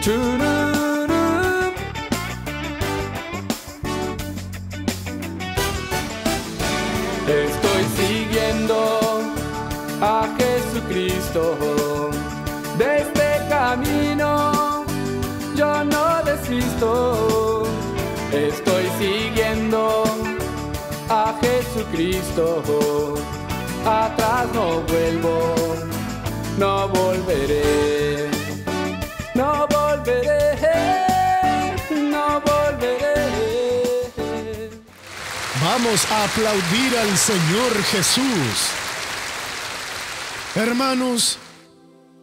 Chururú. Estoy siguiendo a Jesucristo. De este camino yo no desisto. Estoy siguiendo a Jesucristo. Atrás no vuelvo, no volveré, no volveré, no volveré. Vamos a aplaudir al Señor Jesús. Hermanos,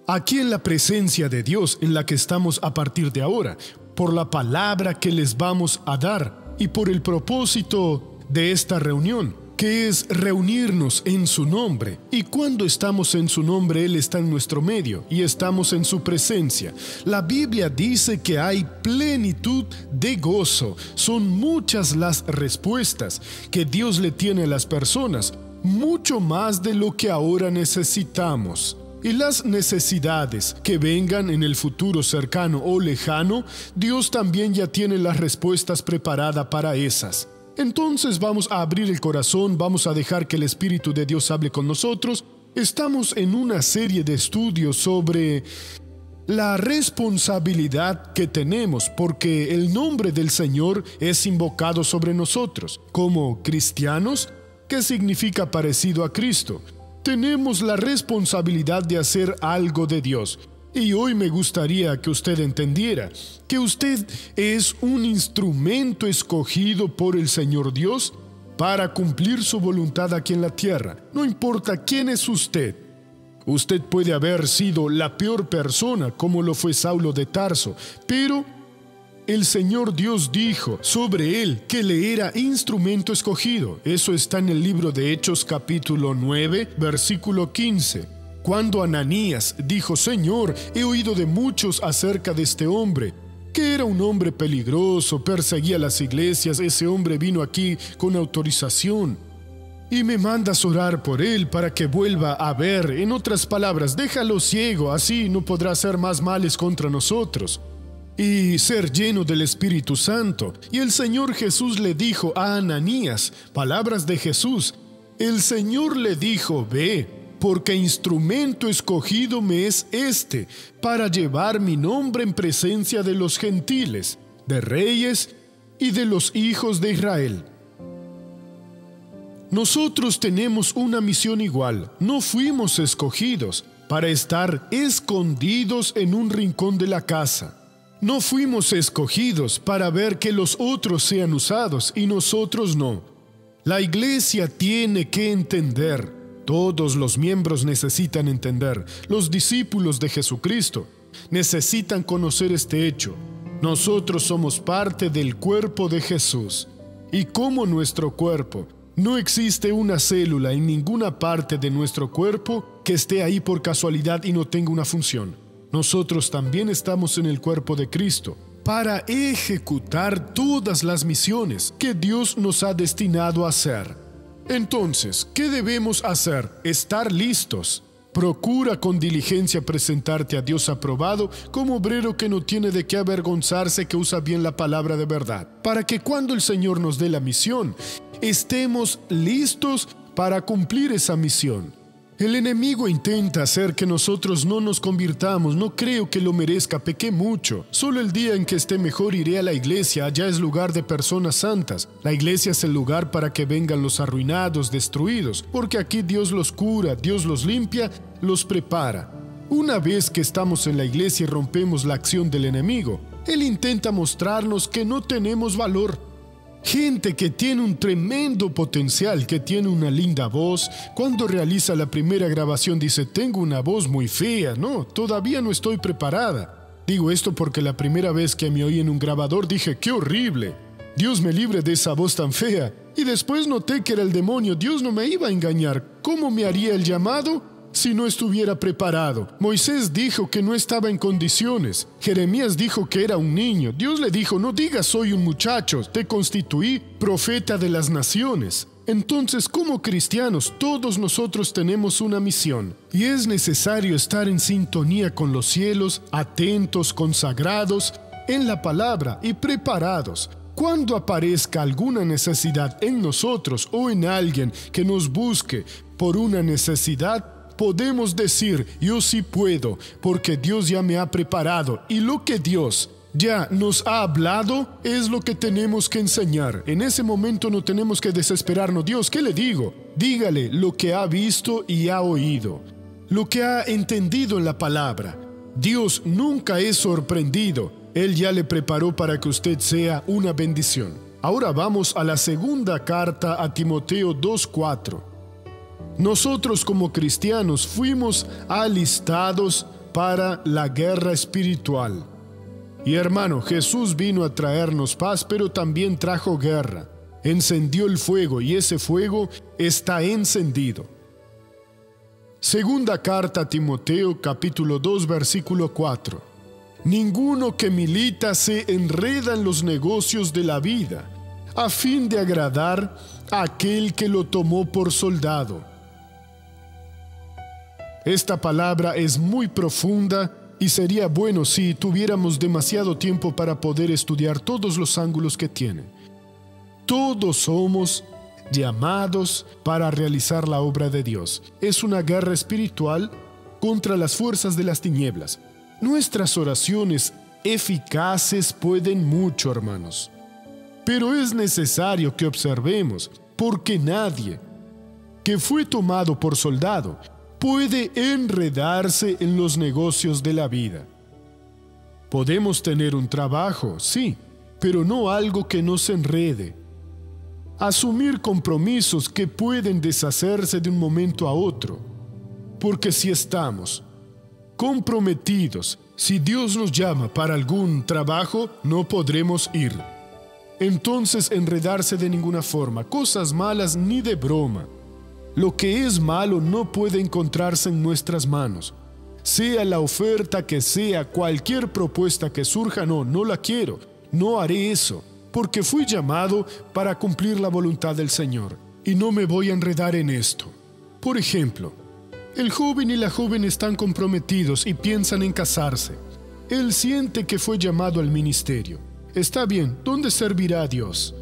aquí en la presencia de Dios en la que estamos a partir de ahora, por la palabra que les vamos a dar y por el propósito de esta reunión, que es reunirnos en su nombre. Y cuando estamos en su nombre, Él está en nuestro medio y estamos en su presencia. La Biblia dice que hay plenitud de gozo. Son muchas las respuestas que Dios le tiene a las personas, mucho más de lo que ahora necesitamos. Y las necesidades que vengan en el futuro cercano o lejano, Dios también ya tiene las respuestas preparadas para esas. Entonces vamos a abrir el corazón, vamos a dejar que el Espíritu de Dios hable con nosotros. Estamos en una serie de estudios sobre la responsabilidad que tenemos, porque el nombre del Señor es invocado sobre nosotros. Como cristianos, ¿qué significa parecido a Cristo? Tenemos la responsabilidad de hacer algo de Dios. Y hoy me gustaría que usted entendiera que usted es un instrumento escogido por el Señor Dios para cumplir su voluntad aquí en la tierra. No importa quién es usted. Usted puede haber sido la peor persona, como lo fue Saulo de Tarso, pero el Señor Dios dijo sobre él que le era instrumento escogido. Eso está en el libro de Hechos capítulo 9, versículo 15. Cuando Ananías dijo: Señor, he oído de muchos acerca de este hombre, que era un hombre peligroso, perseguía las iglesias, ese hombre vino aquí con autorización y me mandas orar por él para que vuelva a ver. En otras palabras, déjalo ciego, así no podrá hacer más males contra nosotros y ser lleno del Espíritu Santo. Y el Señor Jesús le dijo a Ananías, palabras de Jesús, el Señor le dijo: ve, porque instrumento escogido me es este, para llevar mi nombre en presencia de los gentiles, de reyes y de los hijos de Israel. Nosotros tenemos una misión igual. No fuimos escogidos para estar escondidos en un rincón de la casa. No fuimos escogidos para ver que los otros sean usados y nosotros no. La iglesia tiene que entender. Todos los miembros necesitan entender. Los discípulos de Jesucristo necesitan conocer este hecho. Nosotros somos parte del cuerpo de Jesús. Y como nuestro cuerpo, no existe una célula en ninguna parte de nuestro cuerpo que esté ahí por casualidad y no tenga una función. Nosotros también estamos en el cuerpo de Cristo para ejecutar todas las misiones que Dios nos ha destinado a hacer. Entonces, ¿qué debemos hacer? Estar listos. Procura con diligencia presentarte a Dios aprobado como obrero que no tiene de qué avergonzarse, que usa bien la palabra de verdad, para que cuando el Señor nos dé la misión, estemos listos para cumplir esa misión. El enemigo intenta hacer que nosotros no nos convirtamos. No creo que lo merezca, pequé mucho. Solo el día en que esté mejor iré a la iglesia. Allá es lugar de personas santas. La iglesia es el lugar para que vengan los arruinados, destruidos, porque aquí Dios los cura, Dios los limpia, los prepara. Una vez que estamos en la iglesia y rompemos la acción del enemigo, él intenta mostrarnos que no tenemos valor. Gente que tiene un tremendo potencial, que tiene una linda voz, cuando realiza la primera grabación dice: tengo una voz muy fea. No, todavía no estoy preparada. Digo esto porque la primera vez que me oí en un grabador dije: ¡qué horrible! Dios me libre de esa voz tan fea. Y después noté que era el demonio. Dios no me iba a engañar. ¿Cómo me haría el llamado si no estuviera preparado? Moisés dijo que no estaba en condiciones. Jeremías dijo que era un niño. Dios le dijo: no digas soy un muchacho, te constituí profeta de las naciones. Entonces, como cristianos, todos nosotros tenemos una misión, y es necesario estar en sintonía con los cielos, atentos, consagrados en la palabra y preparados. Cuando aparezca alguna necesidad en nosotros o en alguien que nos busque por una necesidad, podemos decir, yo sí puedo, porque Dios ya me ha preparado, y lo que Dios ya nos ha hablado es lo que tenemos que enseñar. En ese momento no tenemos que desesperarnos. Dios, ¿qué le digo? Dígale lo que ha visto y ha oído, lo que ha entendido en la palabra. Dios nunca es sorprendido. Él ya le preparó para que usted sea una bendición. Ahora vamos a la segunda carta a Timoteo 2:4. Nosotros como cristianos fuimos alistados para la guerra espiritual. Y hermano, Jesús vino a traernos paz, pero también trajo guerra. Encendió el fuego y ese fuego está encendido. Segunda carta a Timoteo, capítulo 2, versículo 4. Ninguno que milita se enreda en los negocios de la vida, a fin de agradar a aquel que lo tomó por soldado. Esta palabra es muy profunda y sería bueno si tuviéramos demasiado tiempo para poder estudiar todos los ángulos que tiene. Todos somos llamados para realizar la obra de Dios. Es una guerra espiritual contra las fuerzas de las tinieblas. Nuestras oraciones eficaces pueden mucho, hermanos. Pero es necesario que observemos, porque nadie que fue tomado por soldado puede enredarse en los negocios de la vida. Podemos tener un trabajo, sí, pero no algo que nos enrede. Asumir compromisos que pueden deshacerse de un momento a otro. Porque si estamos comprometidos, si Dios nos llama para algún trabajo, no podremos ir. Entonces enredarse de ninguna forma, cosas malas ni de broma. Lo que es malo no puede encontrarse en nuestras manos. Sea la oferta que sea, cualquier propuesta que surja, no la quiero, no haré eso, porque fui llamado para cumplir la voluntad del Señor, y no me voy a enredar en esto. Por ejemplo, el joven y la joven están comprometidos y piensan en casarse. Él siente que fue llamado al ministerio. Está bien, ¿dónde servirá a Dios?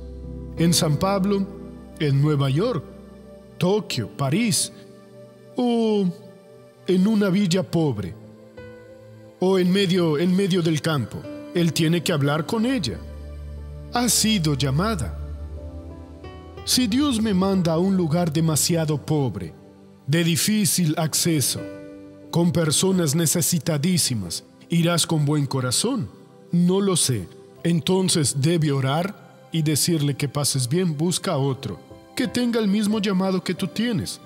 ¿En San Pablo? ¿En Nueva York? Tokio, París, o en una villa pobre, o en medio del campo. Él tiene que hablar con ella. Ha sido llamada. Si Dios me manda a un lugar demasiado pobre, de difícil acceso, con personas necesitadísimas, ¿irás con buen corazón? No lo sé. Entonces debe orar y decirle que pases bien, busca a otro que tenga el mismo llamado que tú tienes.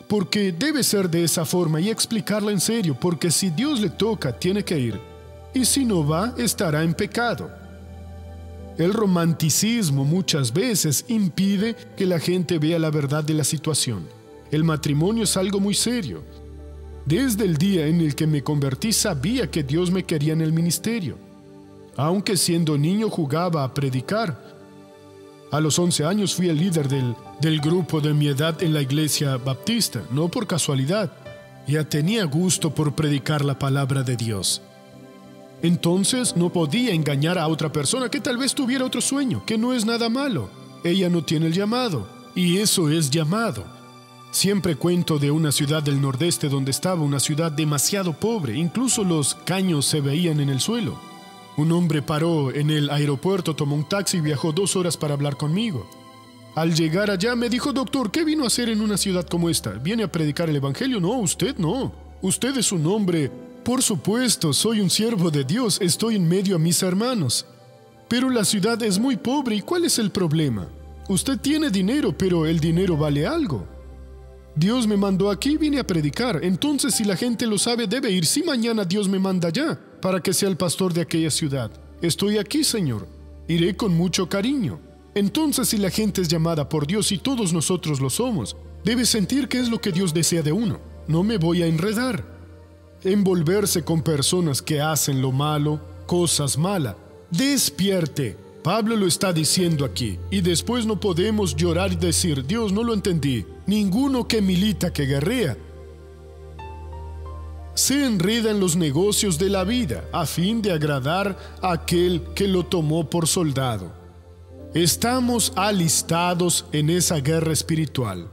Porque debe ser de esa forma y explicarla en serio, porque si Dios le toca, tiene que ir. Y si no va, estará en pecado. El romanticismo muchas veces impide que la gente vea la verdad de la situación. El matrimonio es algo muy serio. Desde el día en el que me convertí, sabía que Dios me quería en el ministerio. Aunque siendo niño jugaba a predicar. A los 11 años fui el líder del grupo de mi edad en la iglesia baptista, no por casualidad. Ya tenía gusto por predicar la palabra de Dios. Entonces no podía engañar a otra persona que tal vez tuviera otro sueño, que no es nada malo. Ella no tiene el llamado, y eso es llamado. Siempre cuento de una ciudad del nordeste donde estaba una ciudad demasiado pobre, incluso los caños se veían en el suelo. Un hombre paró en el aeropuerto, tomó un taxi y viajó 2 horas para hablar conmigo. Al llegar allá me dijo: doctor, ¿qué vino a hacer en una ciudad como esta? ¿Viene a predicar el evangelio? No, usted no. Usted es un hombre. Por supuesto, soy un siervo de Dios, estoy en medio a mis hermanos. Pero la ciudad es muy pobre, ¿y cuál es el problema? Usted tiene dinero, pero el dinero vale algo. Dios me mandó aquí, vine a predicar. Entonces, si la gente lo sabe, debe ir. Si mañana Dios me manda allá para que sea el pastor de aquella ciudad, estoy aquí, Señor. Iré con mucho cariño. Entonces, si la gente es llamada por Dios y todos nosotros lo somos, debe sentir que es lo que Dios desea de uno. No me voy a enredar. Envolverse con personas que hacen lo malo, cosas malas. Despierte. Pablo lo está diciendo aquí, y después no podemos llorar y decir, Dios, no lo entendí. Ninguno que milita, que guerrea, se enreda en los negocios de la vida a fin de agradar a aquel que lo tomó por soldado. Estamos alistados en esa guerra espiritual.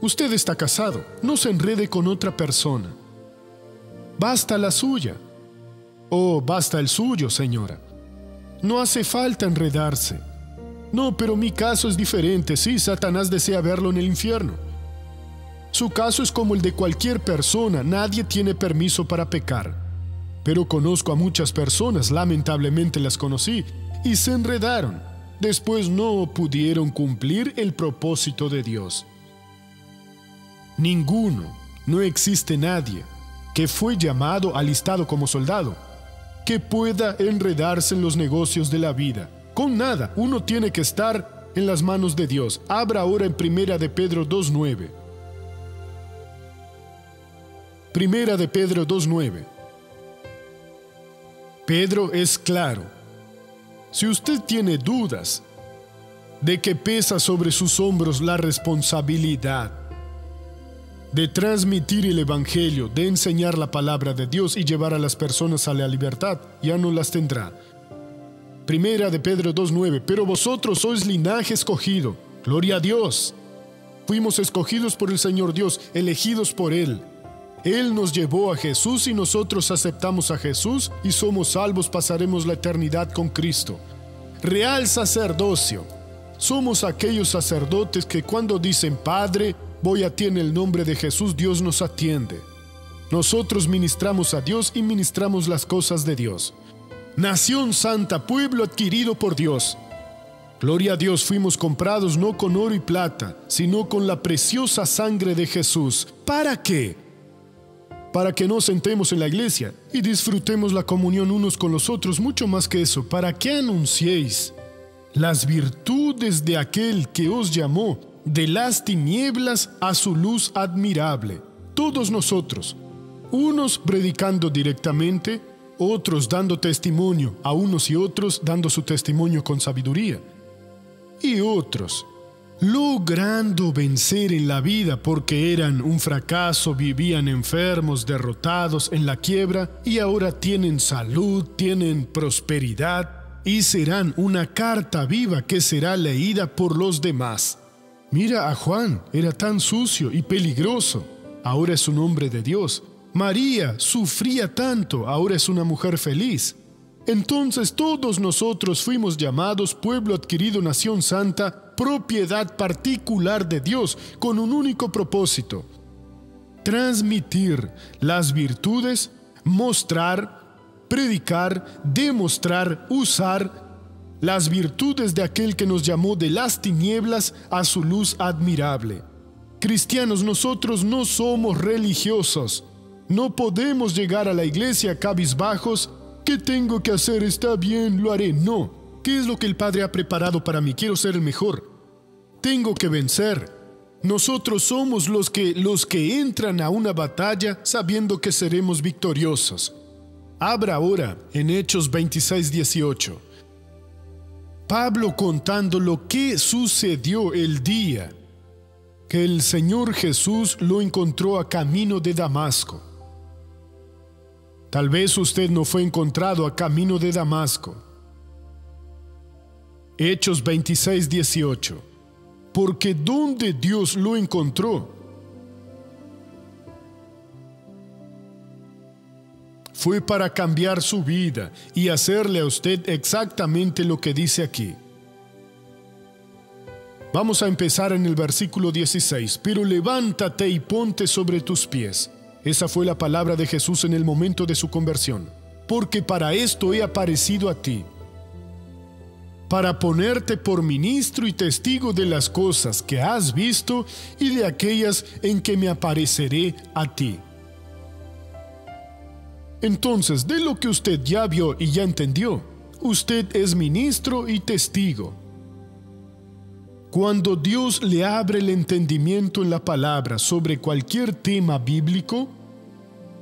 Usted está casado, no se enrede con otra persona. Basta la suya. O basta el suyo, señora. No hace falta enredarse. No, pero mi caso es diferente. Sí, Satanás desea verlo en el infierno. Su caso es como el de cualquier persona. Nadie tiene permiso para pecar. Pero conozco a muchas personas, lamentablemente las conocí, y se enredaron. Después no pudieron cumplir el propósito de Dios. Ninguno, no existe nadie que fue llamado, alistado como soldado, que pueda enredarse en los negocios de la vida. Con nada, uno tiene que estar en las manos de Dios. Abra ahora en Primera de Pedro 2:9. Primera de Pedro 2:9. Pedro es claro. Si usted tiene dudas de que pesa sobre sus hombros la responsabilidad de transmitir el Evangelio, de enseñar la palabra de Dios y llevar a las personas a la libertad, ya no las tendrá. Primera de Pedro 2:9. Pero vosotros sois linaje escogido. Gloria a Dios. Fuimos escogidos por el Señor Dios, elegidos por Él. Él nos llevó a Jesús y nosotros aceptamos a Jesús y somos salvos, pasaremos la eternidad con Cristo. Real sacerdocio. Somos aquellos sacerdotes que cuando dicen Padre, voy a ti en el nombre de Jesús, Dios nos atiende. Nosotros ministramos a Dios y ministramos las cosas de Dios. Nación santa, pueblo adquirido por Dios. Gloria a Dios, fuimos comprados no con oro y plata, sino con la preciosa sangre de Jesús. ¿Para qué? Para que nos sentemos en la iglesia y disfrutemos la comunión unos con los otros, mucho más que eso, para que anunciéis las virtudes de aquel que os llamó de las tinieblas a su luz admirable. Todos nosotros, unos predicando directamente, otros dando testimonio a unos y otros, dando su testimonio con sabiduría, y otros logrando vencer en la vida porque eran un fracaso, vivían enfermos, derrotados, en la quiebra, y ahora tienen salud, tienen prosperidad, y serán una carta viva que será leída por los demás. Mira a Juan, era tan sucio y peligroso, ahora es un hombre de Dios. María sufría tanto, ahora es una mujer feliz. Entonces todos nosotros fuimos llamados pueblo adquirido, nación santa, propiedad particular de Dios, con un único propósito: transmitir las virtudes, mostrar, predicar, demostrar, usar las virtudes de aquel que nos llamó de las tinieblas a su luz admirable. Cristianos, nosotros no somos religiosos. No podemos llegar a la iglesia cabizbajos. ¿Qué tengo que hacer? Está bien, lo haré. No. ¿Qué es lo que el Padre ha preparado para mí? Quiero ser el mejor. Tengo que vencer. Nosotros somos los que entran a una batalla sabiendo que seremos victoriosos. Abra ahora en Hechos 26:18. Pablo contando lo que sucedió el día que el Señor Jesús lo encontró a camino de Damasco. Tal vez usted no fue encontrado a camino de Damasco. Hechos 26:18. Porque donde Dios lo encontró fue para cambiar su vida y hacerle a usted exactamente lo que dice aquí. Vamos a empezar en el versículo 16. Pero levántate y ponte sobre tus pies. Esa fue la palabra de Jesús en el momento de su conversión. Porque para esto he aparecido a ti, para ponerte por ministro y testigo de las cosas que has visto y de aquellas en que me apareceré a ti. Entonces, de lo que usted ya vio y ya entendió, usted es ministro y testigo. Cuando Dios le abre el entendimiento en la palabra sobre cualquier tema bíblico,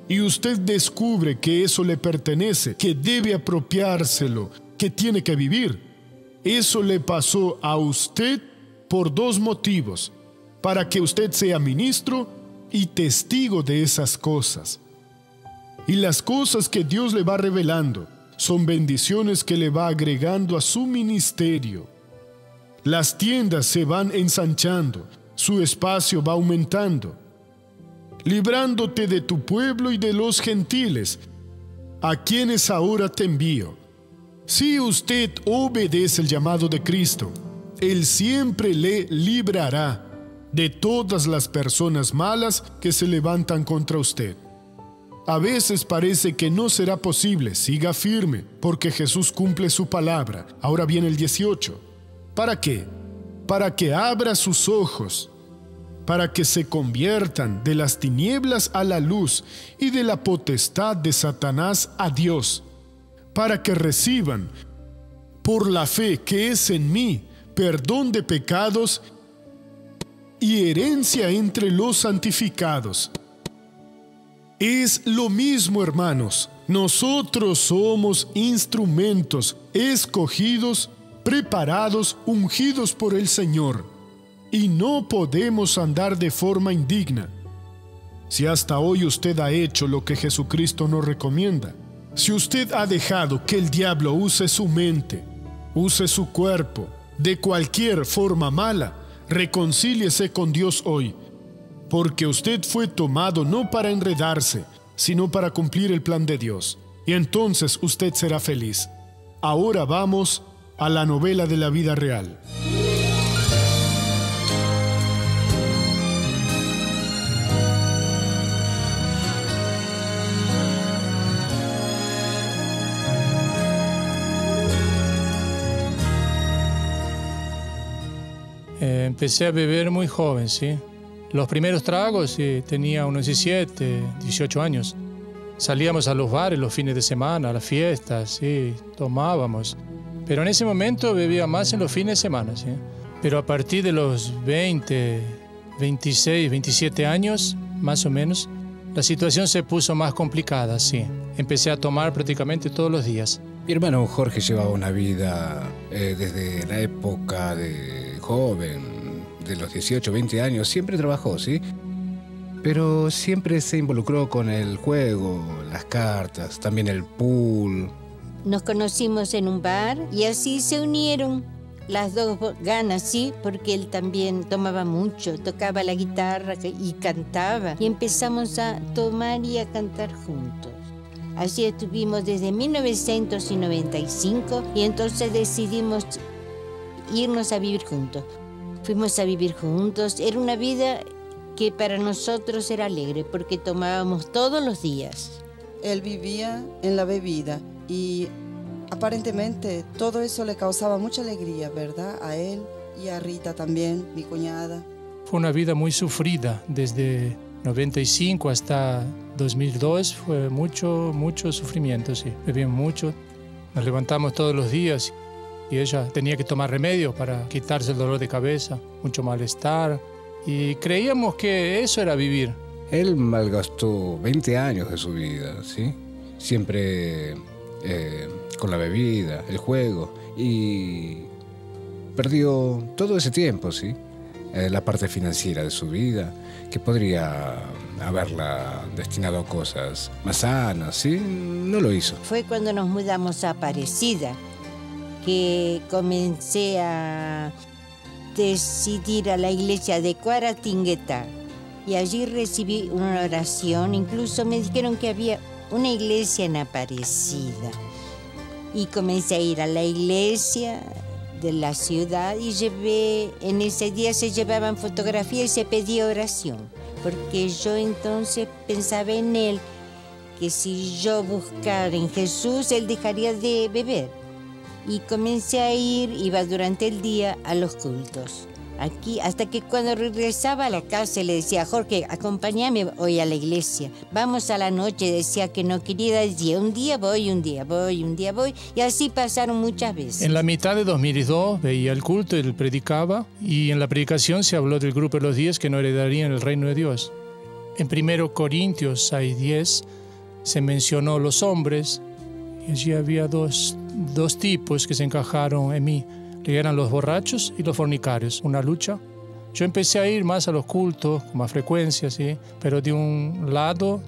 y usted descubre que eso le pertenece, que debe apropiárselo, que tiene que vivir. Eso le pasó a usted por dos motivos: para que usted sea ministro y testigo de esas cosas. Y las cosas que Dios le va revelando son bendiciones que le va agregando a su ministerio. Las tiendas se van ensanchando, su espacio va aumentando, librándote de tu pueblo y de los gentiles, a quienes ahora te envío. Si usted obedece el llamado de Cristo, Él siempre le librará de todas las personas malas que se levantan contra usted. A veces parece que no será posible. Siga firme, porque Jesús cumple su palabra. Ahora viene el 18. ¿Para qué? Para que abra sus ojos, para que se conviertan de las tinieblas a la luz y de la potestad de Satanás a Dios, para que reciban, por la fe que es en mí, perdón de pecados y herencia entre los santificados. Es lo mismo, hermanos. Nosotros somos instrumentos escogidos, preparados, ungidos por el Señor, y no podemos andar de forma indigna. Si hasta hoy usted ha hecho lo que Jesucristo nos recomienda, si usted ha dejado que el diablo use su mente, use su cuerpo de cualquier forma mala, reconcíliese con Dios hoy, porque usted fue tomado no para enredarse, sino para cumplir el plan de Dios. Y entonces usted será feliz. Ahora vamos a la novela de la vida real. Empecé a beber muy joven, ¿sí? Los primeros tragos, sí, tenía unos 17, 18 años. Salíamos a los bares los fines de semana, a las fiestas, sí, tomábamos. Pero en ese momento bebía más en los fines de semana, ¿sí? Pero a partir de los 20, 26, 27 años, más o menos, la situación se puso más complicada, sí. Empecé a tomar prácticamente todos los días. Mi hermano Jorge llevaba una vida desde la época de joven, de los 18, 20 años, siempre trabajó, ¿sí? Pero siempre se involucró con el juego, las cartas, también el pool. Nos conocimos en un bar y así se unieron las dos ganas, ¿sí? Porque él también tomaba mucho, tocaba la guitarra y cantaba. Y empezamos a tomar y a cantar juntos. Así estuvimos desde 1995 y entonces decidimos irnos a vivir juntos. Fuimos a vivir juntos. Era una vida que para nosotros era alegre porque tomábamos todos los días. Él vivía en la bebida y aparentemente todo eso le causaba mucha alegría, ¿verdad? A él y a Rita también, mi cuñada. Fue una vida muy sufrida. Desde 95 hasta 2002 fue mucho sufrimiento, sí. Bebíamos mucho. Nos levantamos todos los días y ella tenía que tomar remedio para quitarse el dolor de cabeza, mucho malestar. Y creíamos que eso era vivir. Él malgastó 20 años de su vida, ¿sí? Siempre con la bebida, el juego, y perdió todo ese tiempo, ¿sí? La parte financiera de su vida, que podría haberla destinado a cosas más sanas, ¿sí? No lo hizo. Fue cuando nos mudamos a Aparecida que comencé a decidir a la iglesia de Cuaratinguetá. Y allí recibí una oración, incluso me dijeron que había una iglesia en Aparecida. Y comencé a ir a la iglesia de la ciudad y en ese día se llevaban fotografías y se pedía oración. Porque yo entonces pensaba en él, que si yo buscara en Jesús, él dejaría de beber. Y comencé a iba durante el día a los cultos. Aquí, hasta que cuando regresaba a la casa le decía, Jorge, acompáñame hoy a la iglesia. Vamos a la noche, decía que no quería, decía, un día voy, un día voy, un día voy. Y así pasaron muchas veces. En la mitad de 2002 veía el culto, él predicaba, y en la predicación se habló del grupo de los 10 que no heredarían el reino de Dios. En 1 Corintios 6:10 se mencionó los hombres, y allí había dos dos tipos que se encajaron en mí, que eran los borrachos y los fornicarios, una lucha. Yo empecé a ir más a los cultos, con más frecuencia, ¿sí? Pero de un lado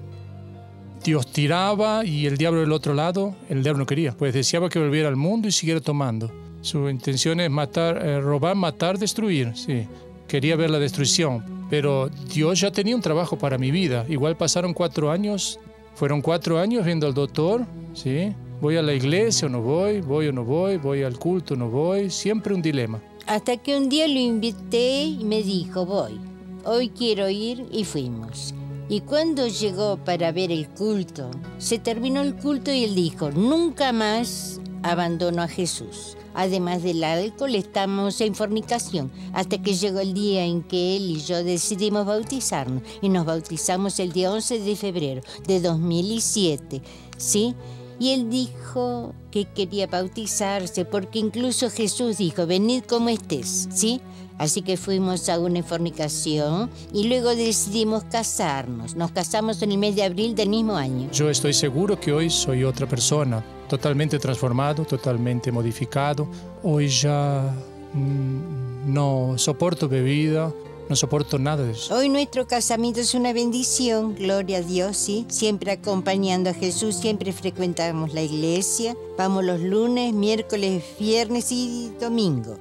Dios tiraba y el diablo del otro lado, el diablo no quería, pues deseaba que volviera al mundo y siguiera tomando. Su intención es matar, robar, matar, destruir, sí. Quería ver la destrucción, pero Dios ya tenía un trabajo para mi vida. Igual pasaron 4 años, fueron 4 años viendo al doctor, ¿sí? Voy a la iglesia o no voy, voy o no voy, voy al culto o no voy, siempre un dilema. Hasta que un día lo invité y me dijo, voy, hoy quiero ir, y fuimos. Y cuando llegó para ver el culto, se terminó el culto y él dijo, nunca más abandono a Jesús. Además del alcohol, estamos en fornicación, hasta que llegó el día en que él y yo decidimos bautizarnos. Y nos bautizamos el día 11 de febrero de 2007, ¿sí? Y él dijo que quería bautizarse porque incluso Jesús dijo, venid como estés, ¿sí? Así que fuimos a una fornicación y luego decidimos casarnos. Nos casamos en el mes de abril del mismo año. Yo estoy seguro que hoy soy otra persona, totalmente transformado, totalmente modificado. Hoy ya no soporto bebida, no soporto nada de eso. Hoy nuestro casamiento es una bendición, gloria a Dios, ¿sí? Siempre acompañando a Jesús, siempre frecuentamos la iglesia. Vamos los lunes, miércoles, viernes y domingo.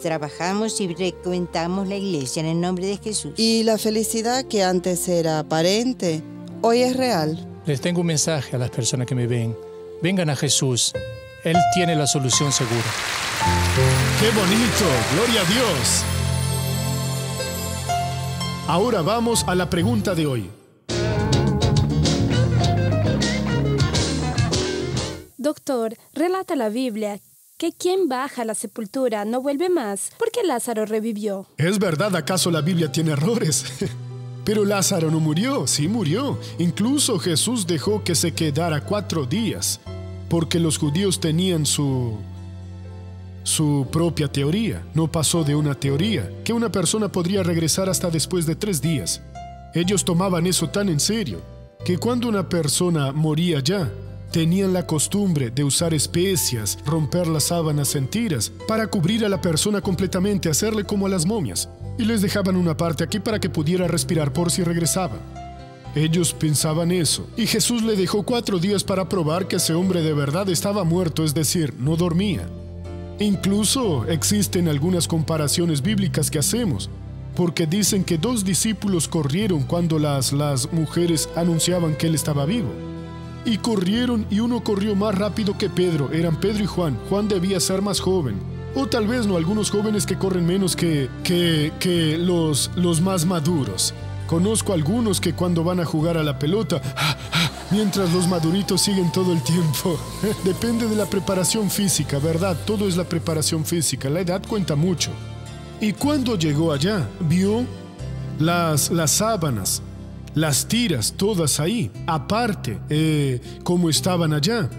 Trabajamos y frecuentamos la iglesia en el nombre de Jesús. Y la felicidad que antes era aparente, hoy es real. Les tengo un mensaje a las personas que me ven. Vengan a Jesús. Él tiene la solución segura. ¡Qué bonito! ¡Gloria a Dios! Ahora vamos a la pregunta de hoy. Doctor, relata la Biblia que quien baja a la sepultura no vuelve más, porque Lázaro revivió. ¿Es verdad acaso la Biblia tiene errores? Pero Lázaro no murió, sí murió. Incluso Jesús dejó que se quedara 4 días, porque los judíos tenían su propia teoría. No pasó de una teoría, que una persona podría regresar hasta después de 3 días. Ellos tomaban eso tan en serio, que cuando una persona moría ya, tenían la costumbre de usar especias, romper las sábanas en tiras, para cubrir a la persona completamente, hacerle como a las momias, y les dejaban una parte aquí para que pudiera respirar por si regresaba. Ellos pensaban eso, y Jesús le dejó 4 días para probar que ese hombre de verdad estaba muerto, es decir, no dormía. Incluso existen algunas comparaciones bíblicas que hacemos, porque dicen que 2 discípulos corrieron cuando las mujeres anunciaban que él estaba vivo. Y corrieron, y uno corrió más rápido que Pedro. Eran Pedro y Juan. Juan debía ser más joven. O tal vez no, algunos jóvenes que corren menos que los más maduros. Conozco algunos que cuando van a jugar a la pelota, mientras los maduritos siguen todo el tiempo. Depende de la preparación física, ¿verdad? Todo es la preparación física. La edad cuenta mucho. Y cuando llegó allá, vio las sábanas, las tiras, todas ahí, aparte, como estaban allá.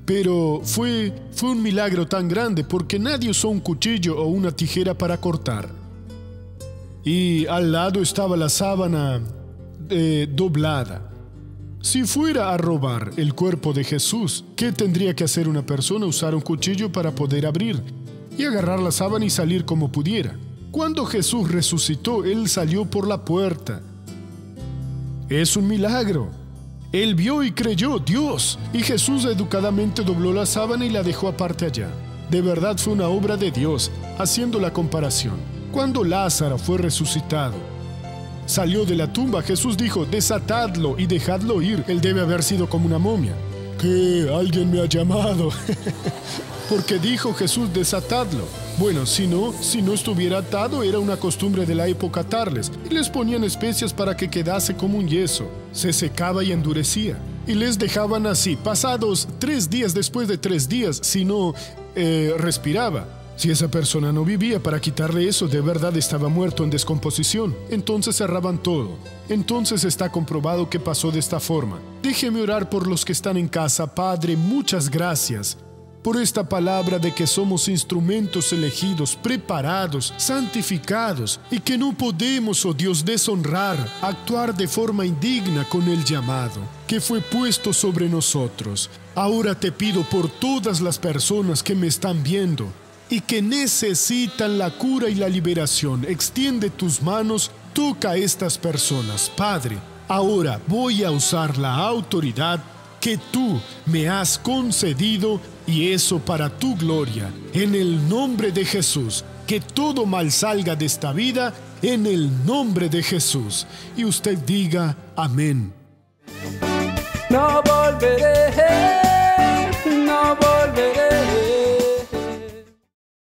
Pero fue un milagro tan grande porque nadie usó un cuchillo o una tijera para cortar. Y al lado estaba la sábana doblada. Si fuera a robar el cuerpo de Jesús, ¿qué tendría que hacer una persona? Usar un cuchillo para poder abrir y agarrar la sábana y salir como pudiera. Cuando Jesús resucitó, Él salió por la puerta. Es un milagro. Él vio y creyó, Dios. Y Jesús educadamente dobló la sábana y la dejó aparte allá. De verdad fue una obra de Dios, haciendo la comparación. Cuando Lázaro fue resucitado, salió de la tumba, Jesús dijo, desatadlo y dejadlo ir. Él debe haber sido como una momia. ¿Qué? Alguien me ha llamado. Porque dijo Jesús, desatadlo. Bueno, si no estuviera atado, era una costumbre de la época atarles. Y les ponían especias para que quedase como un yeso. Se secaba y endurecía. Y les dejaban así, pasados 3 días, después de 3 días, si no respiraba. Si esa persona no vivía, para quitarle eso, de verdad estaba muerto en descomposición. Entonces cerraban todo. Entonces está comprobado que pasó de esta forma. Déjeme orar por los que están en casa. Padre, muchas gracias por esta palabra de que somos instrumentos elegidos, preparados, santificados, y que no podemos, oh Dios, deshonrar, actuar de forma indigna con el llamado que fue puesto sobre nosotros. Ahora te pido por todas las personas que me están viendo y que necesitan la cura y la liberación. Extiende tus manos, toca a estas personas. Padre, ahora voy a usar la autoridad que tú me has concedido, y eso para tu gloria. En el nombre de Jesús, que todo mal salga de esta vida, en el nombre de Jesús. Y usted diga amén. No volveré, no volveré.